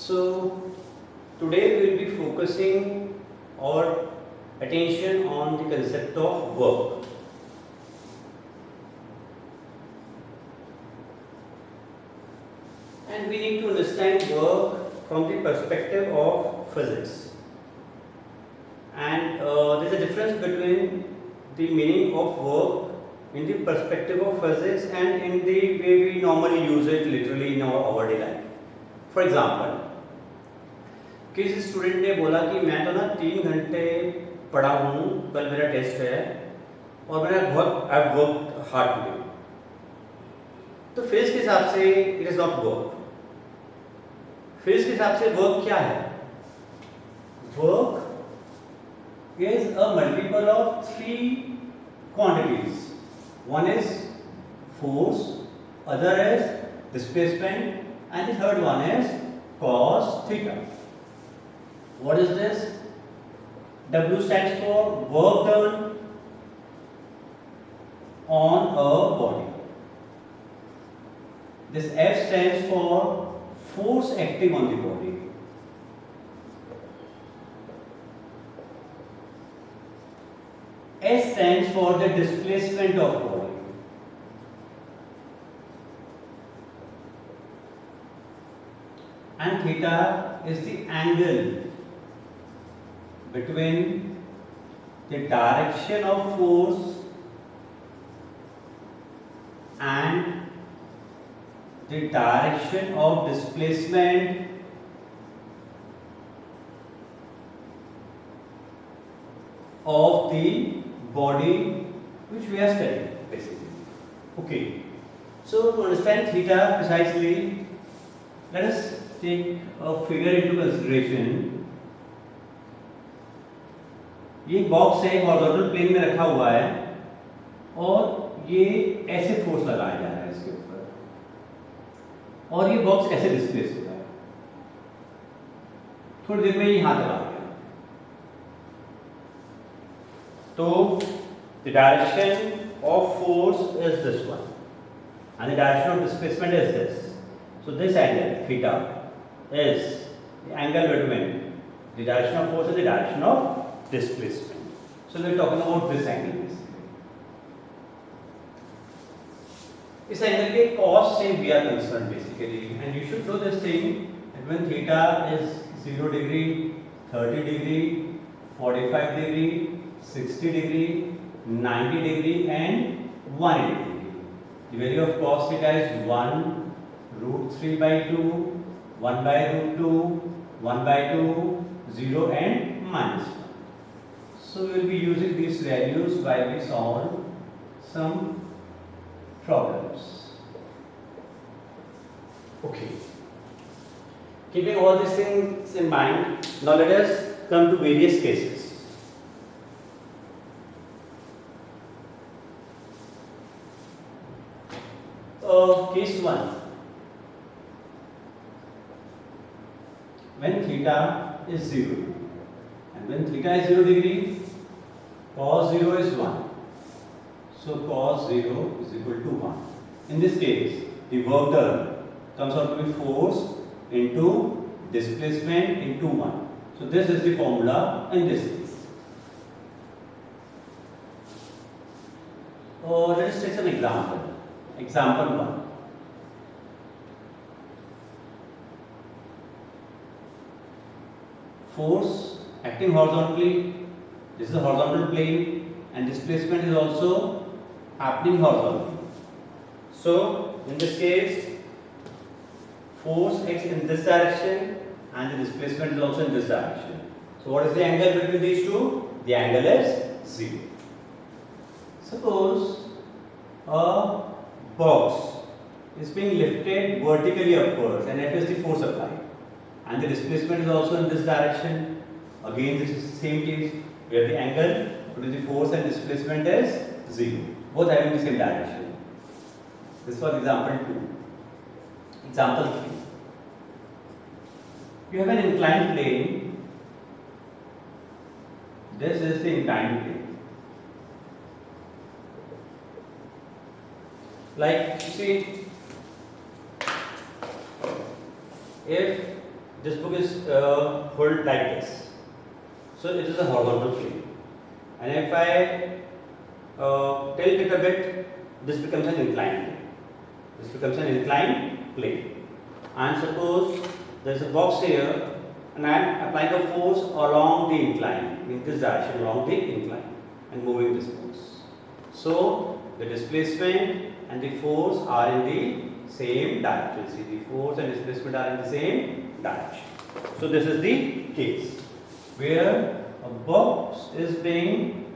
So today we will be focusing our attention on the concept of work. And we need to understand work from the perspective of physics. And there's a difference between the meaning of work in the perspective of physics and in the way we normally use it literally in our everyday life. For example, किसी student ने बोला कि मैं तो ना 3 घंटे पढ़ा हूँ, कल मेरा टेस्ट है और मैंने बहुत आई वर्क हार्ड टुडे। तो फिजिक्स के हिसाब से it is not work. Physics के हिसाब से वर्क क्या है? Work is a multiple of 3 quantities. One is force, other is displacement, and the third one is cos theta. What is this? W stands for work done on a body. This F stands for force acting on the body. S stands for the displacement of body. And theta is the angle between the direction of force and the direction of displacement of the body which we are studying basically. Okay, so to understand theta precisely, let us take a figure into consideration. ये box है, horizontal plane में रखा हुआ है और ये ऐसे force लगाया जा रहा है इसके ऊपर और ये बॉक्स ऐसे डिस्प्लेस हो रहा है। थोड़ी देर में ये यहाँ चला गया। तो the direction of force is this one and the direction of displacement is this. So this angle theta is the angle between the direction of force and the direction of displacement. So we are talking about this angle basically. इस angle के cos से we are concerned basically, and you should know this thing that when theta is 0 degree, 30 degree, 45 degree, 60 degree, 90 degree and 180 degree. The value of cos theta is 1 root 3 by 2, 1 by root 2, 1 by 2, 0 and minus 1. So we will be using these values while we solve some problems. Okay. Keeping all these things in mind, now let us come to various cases. Case 1. When theta is 0 and when theta is 0 degree, cos 0 is 1. So cos 0 is equal to 1. In this case, the work done comes out to be force into displacement into 1. So this is the formula in this case. Let us take some example. Example 1. Force acting horizontally. This is a horizontal plane and displacement is also happening horizontally. So in this case, force acts in this direction and the displacement is also in this direction. So what is the angle between these two? The angle is 0. Suppose a box is being lifted vertically upwards and F is the force applied and the displacement is also in this direction. Again this is the same case where the angle between the force and displacement is 0, both having the same direction. This was example 2. Example 3. You have an inclined plane. This is the inclined plane. Like you see, if this book is held like this. So it is a horizontal plane, and if I tilt it a bit, this becomes an inclined plane. This becomes an inclined plane. And suppose there is a box here, and I am applying a force along the incline, in this direction along the incline, and moving this force. So the displacement and the force are in the same direction. See, the force and displacement are in the same direction. So this is the case where a box is being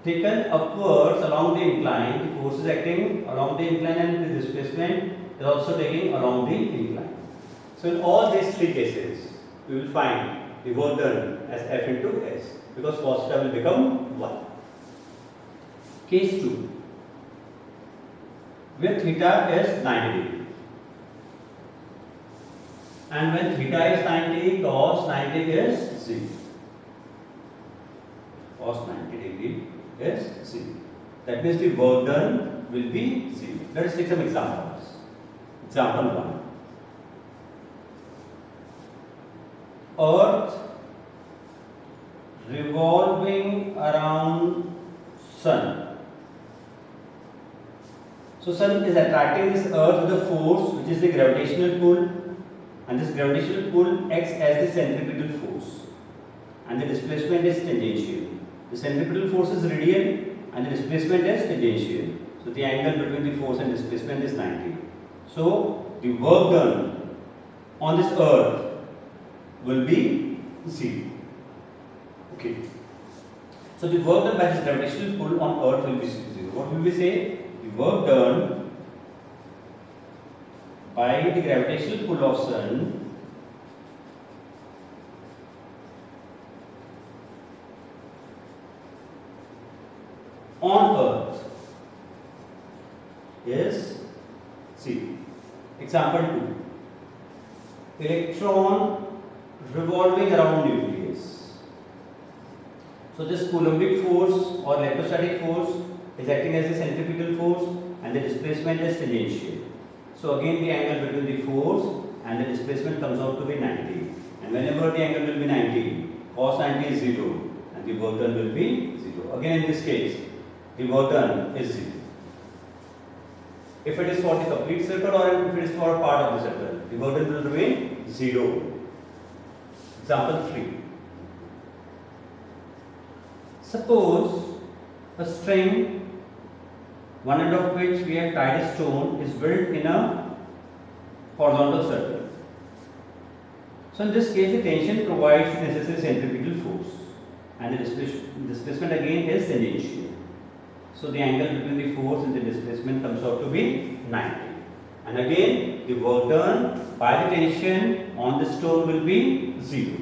taken upwards along the incline, the force is acting along the incline, and the displacement is also taking along the incline. So in all these three cases, we will find the work done as F into S, because cos theta will become 1. Case 2, where theta is 90 degree, and when theta is 90, cos 90 is 0. Cos 90 degree is 0. That means the work done will be 0. Let us take some examples. Example 1. Earth revolving around Sun. So Sun is attracting this Earth with a force which is the gravitational pull, and this gravitational pull acts as the centripetal force, and the displacement is tangential. The centripetal force is radial and the displacement is tangential. So the angle between the force and displacement is 90. So the work done on this Earth will be 0. Okay. So the work done by this gravitational pull on Earth will be 0. What will we say? The work done by the gravitational pull of Sun on Earth is 0. Example 2. Electron revolving around nucleus. So this Coulombic force or electrostatic force is acting as a centripetal force, and the displacement is tangential. So again the angle between the force and the displacement comes out to be 90. And whenever the angle will be 90, cos 90 is 0, and the work done will be 0. Again in this case, the work done is 0. If it is for the complete circle or if it is for a part of the circle, the work done will remain 0. Example 3. Suppose a string, one end of which we have tied a stone, is built in a horizontal circle. So in this case, the tension provides the necessary centripetal force, and the displacement again is tangential. So the angle between the force and the displacement comes out to be 90. And again, the work done by the tension on the stone will be 0,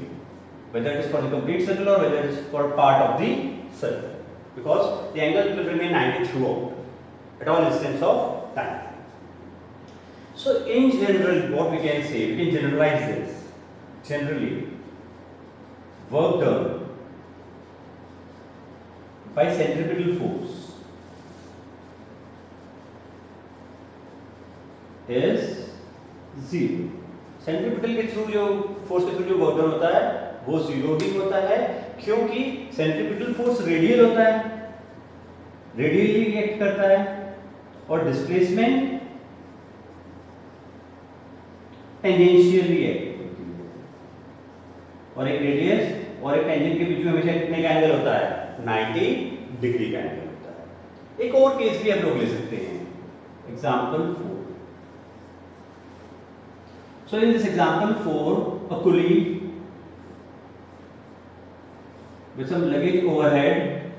whether it is for the complete circle or whether it is for part of the circle, because the angle will remain 90 throughout at all instants of time. So in general, what we can say, we can generalize this. Generally, work done by centripetal force is 0. Centripetal के through जो force के through जो work done होता है वो 0 भी होता है, क्योंकि सेंट्रीपिटल फोर्स रेडियल होता है, रेडियली रिएक्ट करता है, और डिस्प्लेसमेंट टेंजेंशियल रिएक्ट होती है, और एक रेडियस और एक टेंजेंट के बीच में हमेशा कितने का एंगल होता है? 90 डिग्री का एंगल होता है। एक और केस भी आप लोग ले सकते हैं, example 4. So in this example 4, a pulley with some luggage overhead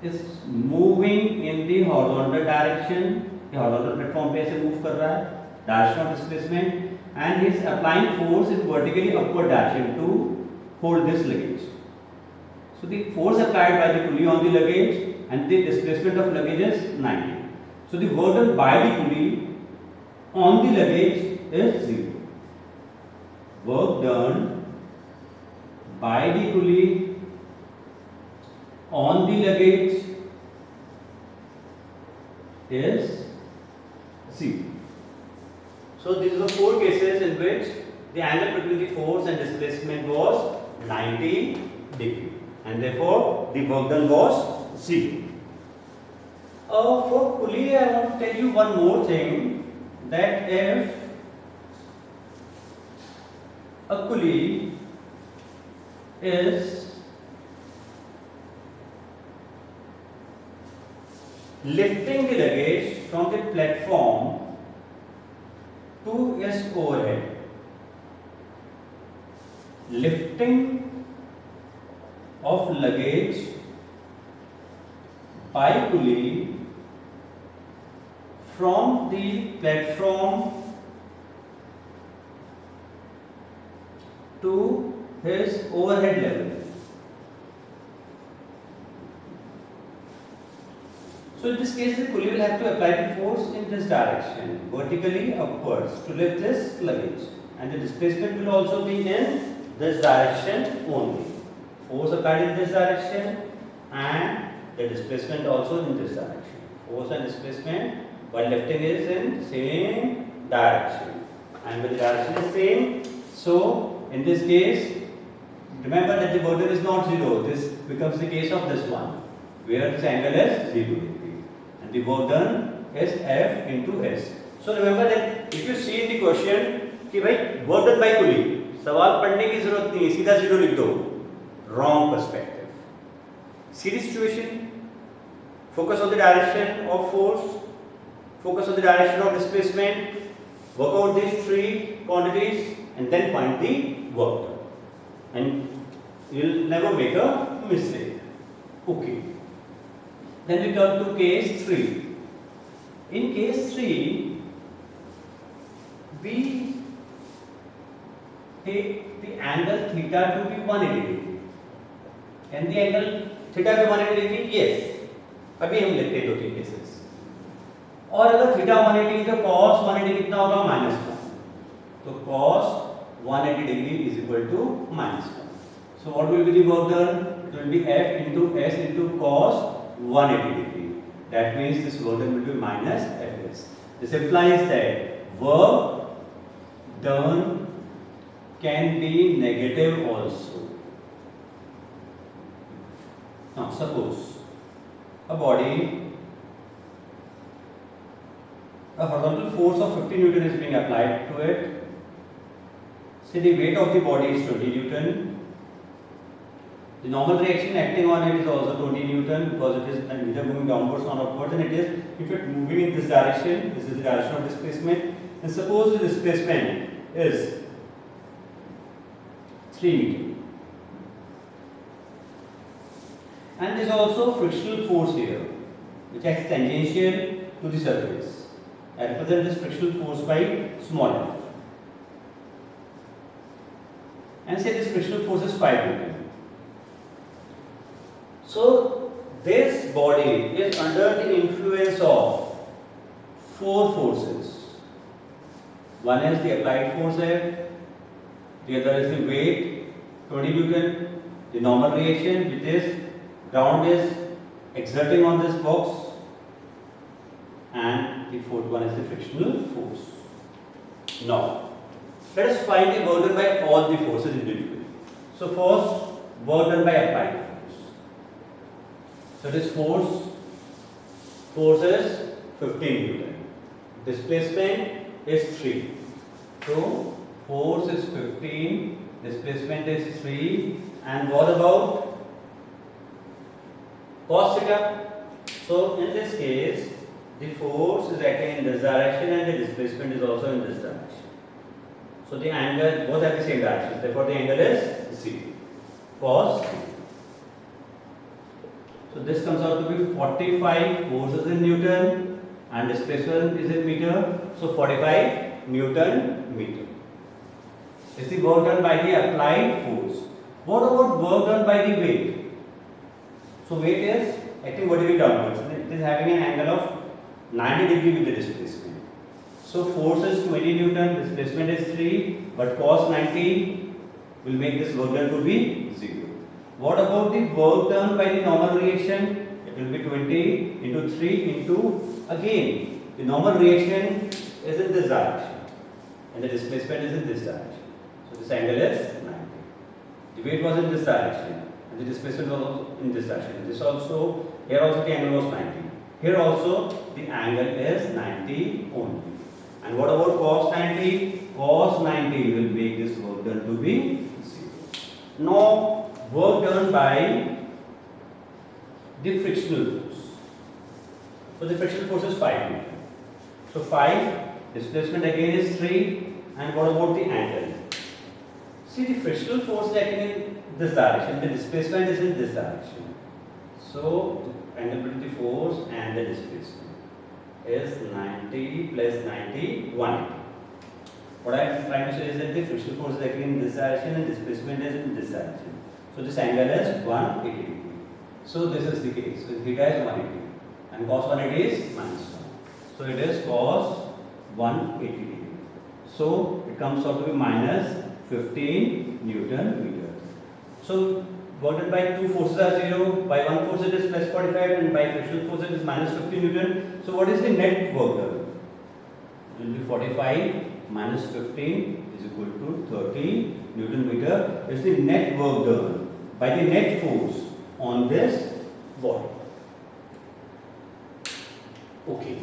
is moving in the horizontal direction. The horizontal platform पे ऐसे move कर रहा है, direction of displacement, and he is applying force in vertically upward direction to hold this luggage. So the force applied by the pulley on the luggage and the displacement of luggage is 90. So the work done by the pulley on the luggage is 0. Work done by the pulley on the luggage is 0. So these are the 4 cases in which the angle between the force and displacement was 90 degree, and therefore the work done was 0. For pulley, I want to tell you one more thing, that if a pulley is lifting the luggage from the platform to its overhead, lifting of luggage by pulley from the platform to his overhead level. So in this case, the pulley will have to apply the force in this direction, vertically upwards, to lift this luggage, and the displacement will also be in this direction only. Force applied in this direction and the displacement also in this direction. Force and displacement while lifting is in same direction, and when the direction is same, so in this case, remember that the work done is not 0. This becomes the case of this one, where this angle is 0 degree, and the work done is F into S. So remember that if you see in the question कि भाई work done by pulley, सवाल पढ़ने की जरूरत नहीं है, सीधा 0 लिख दो. Wrong perspective. See the situation. Focus on the direction of force. Focus on the direction of displacement. Work out these three quantities and then find the work done. And you'll never make a mistake. Okay. Then we come to case 3. In case 3, we take the angle theta to be 180 degree. Can the angle theta be 180 degree? Yes. अभी हम लेते हैं 2-3 cases. और अगर theta 180 है तो cos 180 कितना होगा? -1. तो cos 180 degree is equal to -1. So what will be the work done? It will be F into S into cos 180 degree. That means this work done will be minus Fs. This implies that work done can be negative also. Now suppose a body, a horizontal force of 50 Newton is being applied to it. Say the weight of the body is 20 Newton. The normal reaction acting on it is also 20 Newton because it is neither moving downwards nor upwards, and it is, if it is moving in this direction, this is the direction of displacement, and suppose the displacement is 3 meter. And there is also frictional force here, which acts tangential to the surface. I represent this frictional force by small f. And say this frictional force is 5 Newton. So this body is under the influence of 4 forces. One is the applied force F, the other is the weight 20 Newton, the normal reaction which is ground is exerting on this box, and the fourth one is the frictional force. Now, let us find the work done by all the forces individually. So first, work done by applied force. So this force is 15 Newton. Displacement is 3. So force is 15, displacement is 3, and what about cos theta? So in this case, the force is acting in this direction and the displacement is also in this direction. So the angle, both have the same direction. Therefore the angle is 0. Cos. So this comes out to be 45 forces in Newton and displacement is in meter. So 45 Newton meter. Is the work done by the applied force. What about work done by the weight? So weight is acting vertically downwards. It is having an angle of 90 degree with the displacement. So force is 20 Newton, displacement is 3, but cos 90 will make this work done to be 0. What about the work done by the normal reaction? It will be 20 into 3 into, again, the normal reaction is in this direction and the displacement is in this direction. So this angle is 90. The weight was in this direction and the displacement was also in this direction. This also, here also the angle was 90. Here also the angle is 90 only. And what about cos 90? Cos 90 will make this work done to be 0. Now work done by the frictional force. So the frictional force is 5 Newton. So 5, displacement again is 3, and what about the angle? See, the frictional force is acting in this direction, the displacement is in this direction. So the angle between the force and the displacement is 90 plus 90, 180. What I am trying to say is that the frictional force is acting in this direction and displacement is in this direction. So this angle is 180 degree. So this is the case. So theta is 180 and cos 180 is minus 1. So it is cos 180 degree. So it comes out to be minus 15 Newton meter. So work done by two forces are 0, by one force it is plus 45 and by frictional force it is minus 15 Newton. So what is the net work done? It will be 45 minus 15 is equal to 30 Newton meter. Is the net work done by the net force on this body. Okay.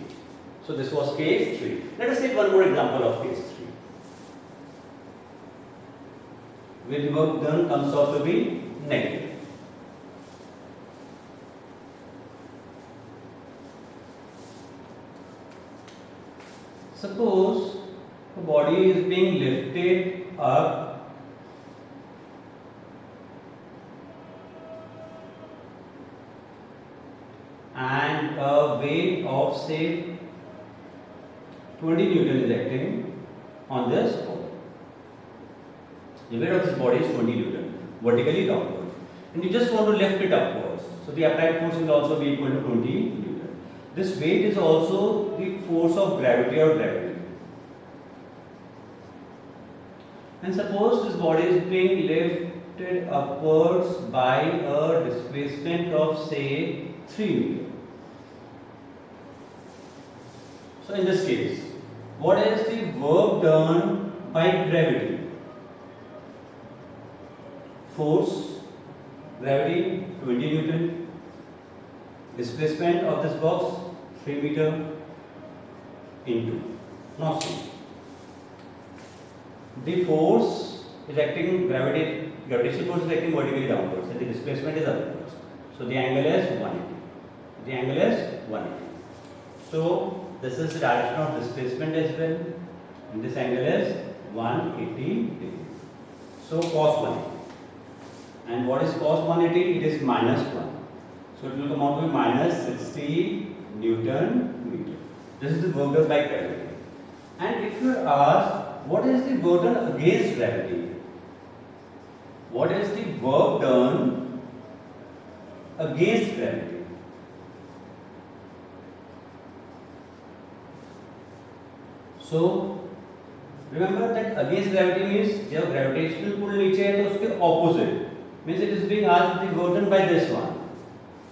So this was case 3. Let us take one more example of case 3. Where the work done comes out to be negative. Suppose the body is being lifted up and a weight of say 20 Newton is acting on this body. The weight of this body is 20 Newton, vertically downward. And you just want to lift it upwards. So the applied force will also be equal to 20 Newton. This weight is also the force of gravity or gravity. And suppose this body is being lifted upwards by a displacement of say 3 Newton. So in this case, what is the work done by gravity? Force, gravity 20 Newton, displacement of this box 3 meter into, now see, the force is acting, gravitational force is acting vertically downwards and the displacement is upwards. So the angle is 180. The angle is 180. So this is the direction of displacement as well and this angle is 180 degrees. So cos 180. And what is cos 180? It is minus 1. So it will come out to be minus 60 Newton meter. This is the work done by gravity. And if you ask, what is the work done against gravity? What is the work done against gravity? So remember that against gravity means जब gravitational pull नीचे है तो उसके opposite. Means it is being asked the work done by this one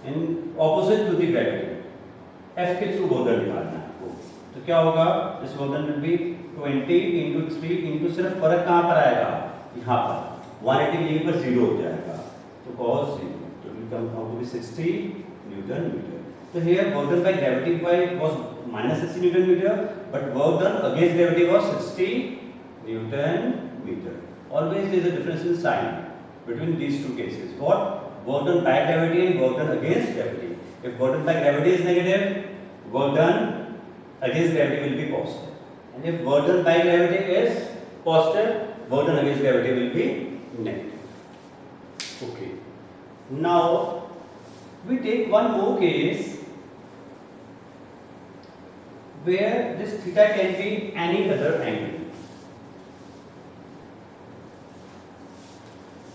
in opposite to the gravity. F के through work done निकालना है आपको. तो क्या होगा? This work done will be 20 into 3 into सिर्फ फर्क कहाँ पर आएगा? यहाँ पर 180 की पर 0 हो जाएगा. तो cos 0. So it will come out to be 60 Newton meter. So here work done by gravity was minus 60 Newton meter, but work done against gravity was 60 Newton meter. Always there is a difference in sign between these two cases. What? Work done by gravity and work done against gravity. If work done by gravity is negative, work done against gravity will be positive. And if work done by gravity is positive, work done against gravity will be negative. Okay. Now we take one more case where this theta can be any other angle.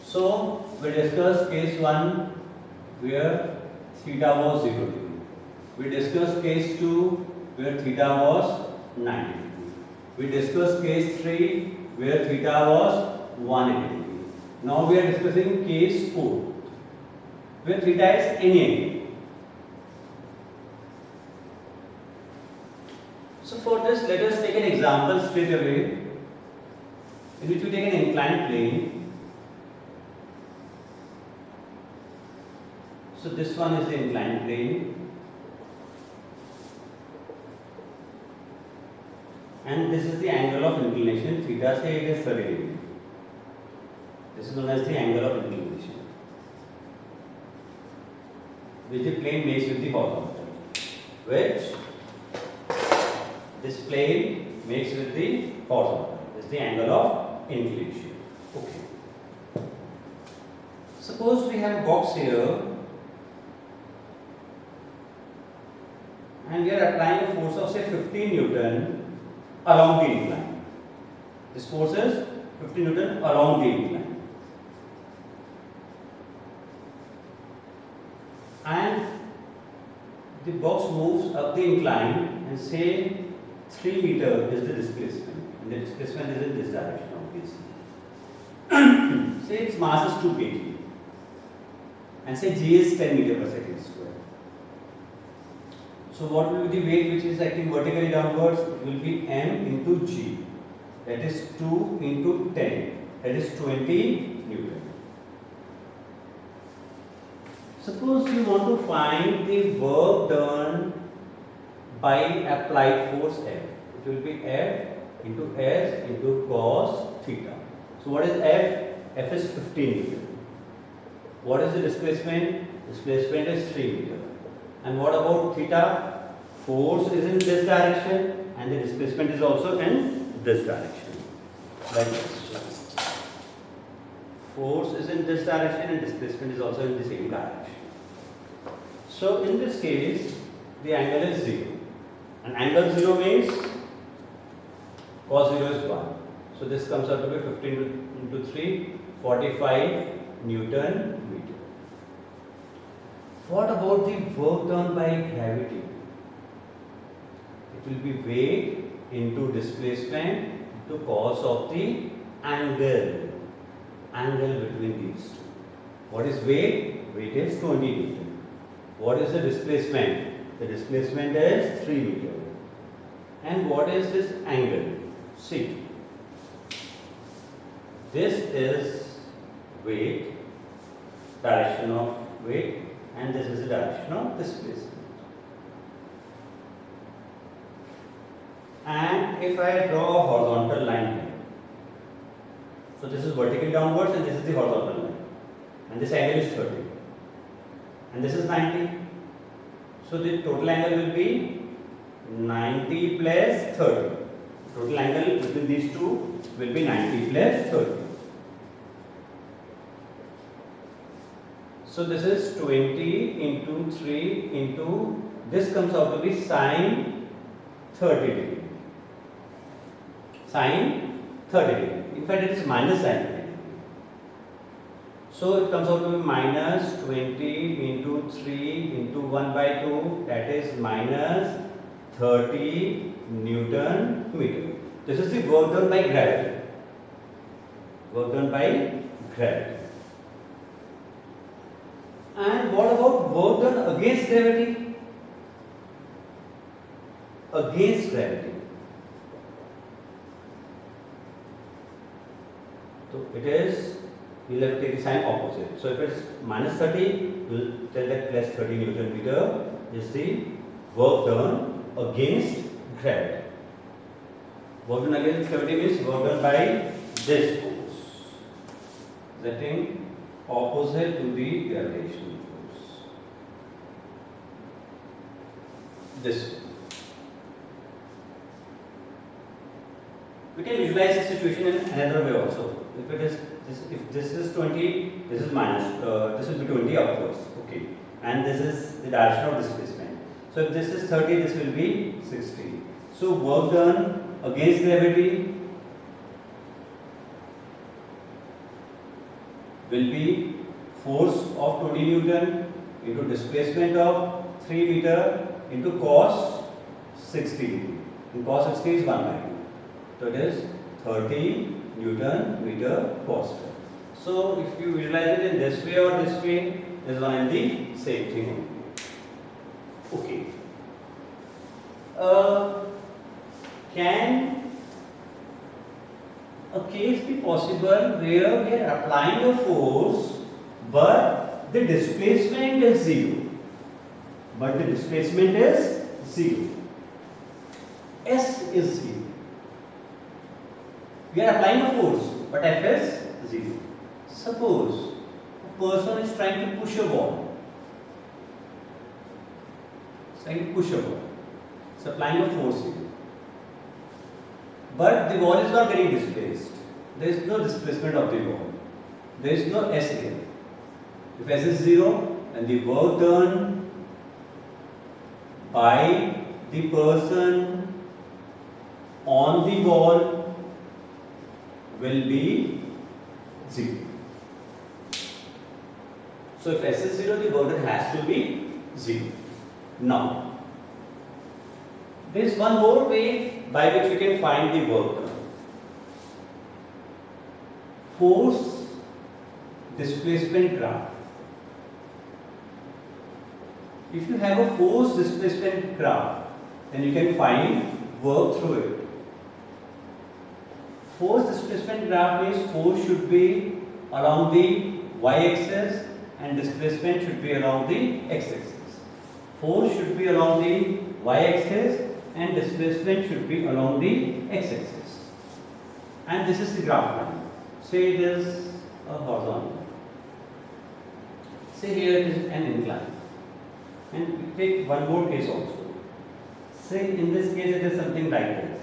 So we discussed case 1 where theta was 0 degree. We discussed case 2 where theta was 90 degree. We discussed case 3 where theta was 180 degree. Now we are discussing case 4 where theta is any angle. So for this, let us take an example straight away. in which we take an inclined plane. So this one is the inclined plane, and this is the angle of inclination theta. Say it is 30 degree. This is known as the angle of inclination, which the plane makes with the horizontal, which this plane makes with the horizontal. This is the angle of inclination. Okay. Suppose we have a box here, and we are applying a force of say 15 Newton along the incline. This force is 15 Newton along the incline. And the box moves up the incline, and say 3 meter is the displacement, and the displacement is in this direction obviously. Say its mass is 2 kg, and say g is 10 meter per second square. So what will be the weight which is acting vertically downwards? It will be m into g, that is 2 into 10, that is 20 Newton. Suppose you want to find the work done by applied force F. It will be F into S into cos theta. So what is F? F is 15 Newton. What is the displacement? Displacement is 3 meter. And what about theta? Force is in this direction, and the displacement is also in this direction. Like this. Force is in this direction, and displacement is also in the same direction. So in this case, the angle is 0. And angle 0 means cos 0 is 1. So this comes out to be 15 into 3, 45 Newton meter. What about the work done by gravity? It will be weight into displacement into cos of the angle between these two. What is weight? Weight is 20 Newton. What is the displacement? The displacement is 3 meter. And what is this angle? See, this is weight, direction of weight, and this is the direction of displacement. And if I draw a horizontal line here, so this is vertically downwards and this is the horizontal line, and this angle is 30, and this is 90. So the total angle will be 90 plus 30. Total angle between these two will be 90 plus 30. So this is 20 into 3 into, this comes out to be sine 30 degree. Sine 30 degree. In fact, it is minus sine 30 degree. So it comes out to be minus 20 into 3 into 1 by 2, that is minus 30 Newton meter. This is the work done by gravity. Work done by gravity. And what about work done against gravity? Against gravity. So it is, we will have to take the sign opposite. So if it is minus 30, we will tell that plus 30 Newton meter is the work done against gravity. Work done against gravity means work done by this force, acting opposite to the gravitational force. This one. We can visualize the situation in another way also. If it is if this is 20, this is minus. This will be 20 upwards. Okay, and this is the direction of displacement. So if this is 30, this will be 60. So work done against gravity will be force of 20 Newton into displacement of 3 meter into cos 60 degree. And cos 60 is 1 by 2. So it is 30 Newton meter cos. So if you visualize it in this way or this way, this one and the same thing. Okay. Can a case be possible where we are applying a force but the displacement is 0. But the displacement is 0. S is 0. We are applying a force but F is 0. Suppose a person is trying to push a ball. It's trying to push a ball. It's applying a force here. But the ball is not getting displaced. There is no displacement of the ball. There is no S here. If S is 0, then the work done by the person on the ball will be 0. So if S is 0, the work done has to be 0. Now, there is one more way by which we can find the work done. Force displacement graph. If you have a force displacement graph, then you can find work through it. Force displacement graph means force should be along the y-axis and displacement should be along the x-axis. Force should be along the y-axis and displacement should be along the x-axis. And this is the graph line. Say it is a horizontal. Say here it is an incline. And we take one more case also. Say in this case it is something like this.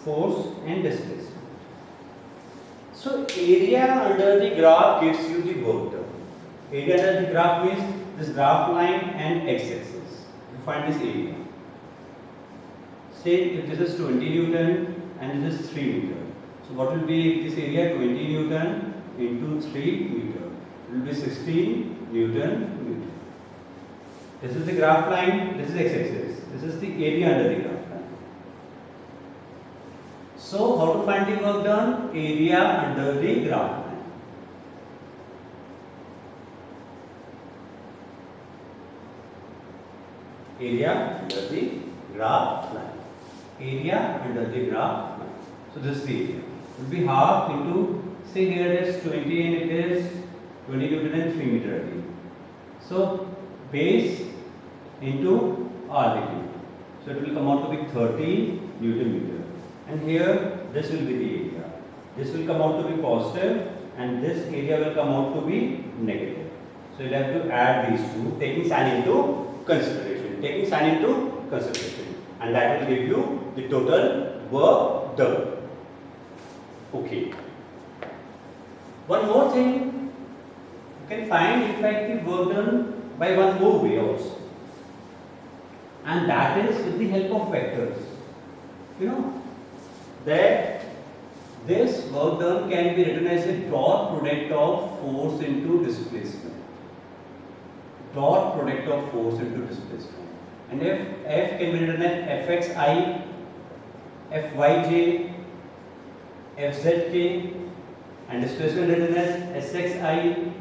Force and displacement. So area under the graph gives you the work done. Area under the graph means this graph line and x-axis. You find this area. Say if this is 20 Newton and this is 3 meter. So what will be this area? 20 Newton into 3 meter. It will be 16 Newton meter. This is the graph line, this is x-axis. This is the area under the graph line. So how to find the work done? Area under the graph line. Area under the graph line. Area under the graph line. So this is the area. It will be half into, say here it is 20 and it is 20 Newton and 3 meter again. So base into R/Q. So it will come out to be 30 Newton meter. And here this will be the area. This will come out to be positive and this area will come out to be negative. So you have to add these two, taking sin into consideration. Taking sin into consideration. And that will give you the total work done. Okay. One more thing, you can find in fact the work done by one more way also. And that is with the help of vectors. You know that this work done can be written as a dot product of force into displacement. Dot product of force into displacement. And if F can be written as Fxi, Fyj, Fzk, and displacement written as Sxi,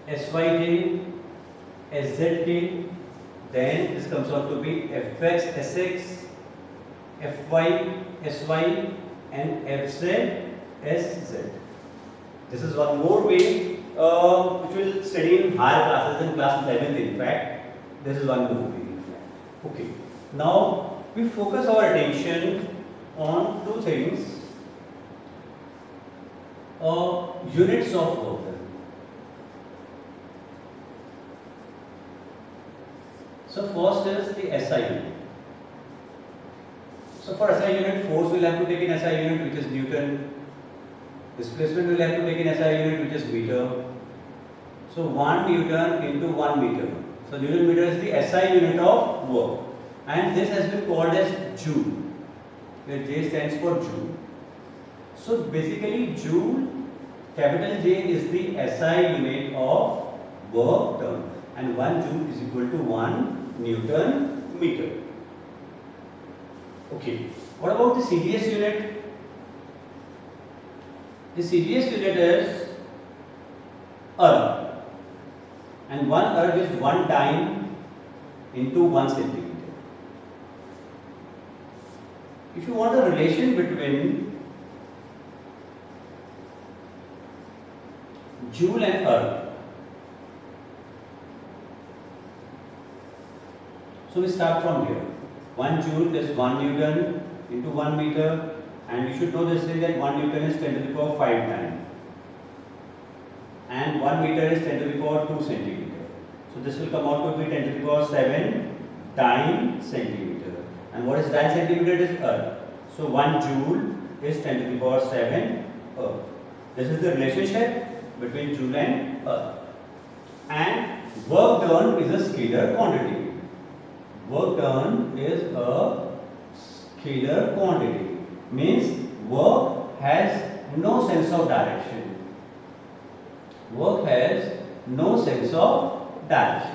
Syj, Szk, then this comes out to be Fx, Sx, Fy, Sy, and Fz, Sz. This is one more way which we will study in higher classes, in class 11th in fact. This is one more way in fact. Okay. Now we focus our attention on two things. Units of work done. So first is the SI unit. So for SI unit, force will have to take in SI unit which is Newton. Displacement will have to take in SI unit which is meter. So 1 Newton into 1 meter. So Newton meter is the SI unit of work. And this has been called as Joule, where J stands for Joule. So basically Joule, capital J is the SI unit of work done. And 1 Joule is equal to 1 Newton meter. Okay. What about the CGS unit? The CGS unit is erg. And 1 erg is 1 dyne, into 1 centimeter. if you want a relation between Joule and Earth, so we start from here. 1 Joule is 1 Newton into 1 meter, and you should know this thing that 1 Newton is 10 to the power 5 times, and 1 meter is 10 to the power 2 centimeter. So this will come out to be 10 to the power 7 times centimeter. And what is that centimeter? It is Earth. So 1 Joule is 10 to the power 7 Earth. This is the relationship between Joule and Earth. And work done is a scalar quantity. Work done is a scalar quantity. Means work has no sense of direction. Work has no sense of direction.